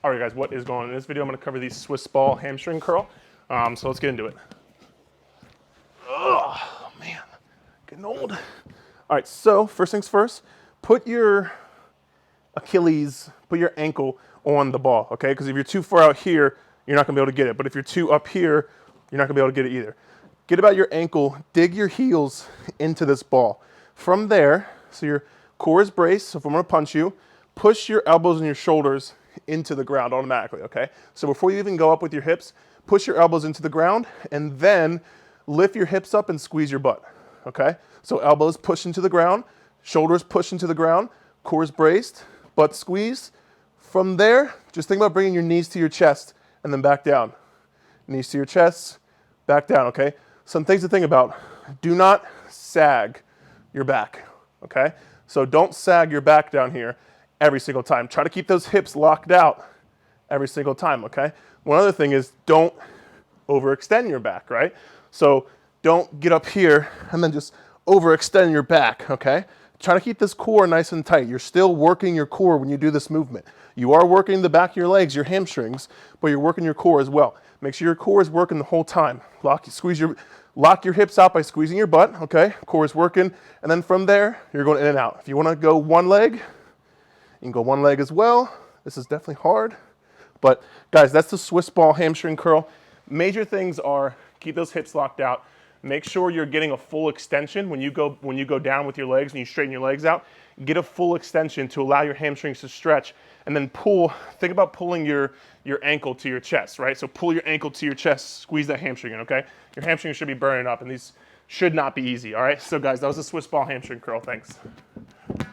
All right, guys, what is going on? In this video, I'm going to cover the Swissball hamstring curl. So let's get into it. Oh, man, getting old. All right, so first things first, put your Achilles, put your ankle on the ball, okay? Because if you're too far out here, you're not going to be able to get it. But if you're too up here, you're not going to be able to get it either. Get about your ankle, dig your heels into this ball. From there, so your core is braced, so if I'm going to punch you, push your elbows and your shoulders into the ground automatically, okay? So before you even go up with your hips, push your elbows into the ground and then lift your hips up and squeeze your butt, okay? So elbows push into the ground, shoulders push into the ground, core is braced, butt squeezed. From there, just think about bringing your knees to your chest and then back down. Knees to your chest, back down, okay? Some things to think about. Do not sag your back, okay? So don't sag your back down here every single time. Try to keep those hips locked out every single time, okay? One other thing is don't overextend your back, right? So don't get up here and then just overextend your back, okay? Try to keep this core nice and tight. You're still working your core when you do this movement. You are working the back of your legs, your hamstrings, but you're working your core as well. Make sure your core is working the whole time. Lock your hips out by squeezing your butt, okay? Core is working, and then from there, you're going in and out. If you want to go one leg, you can go one leg as well. This is definitely hard. But guys, that's the Swissball hamstring curl. Major things are keep those hips locked out. Make sure you're getting a full extension when you go down with your legs and you straighten your legs out. Get a full extension to allow your hamstrings to stretch. And then pull, think about pulling your ankle to your chest, right? So pull your ankle to your chest, squeeze that hamstring in, okay? Your hamstring should be burning up, and these should not be easy, all right? So guys, that was the Swissball hamstring curl. Thanks.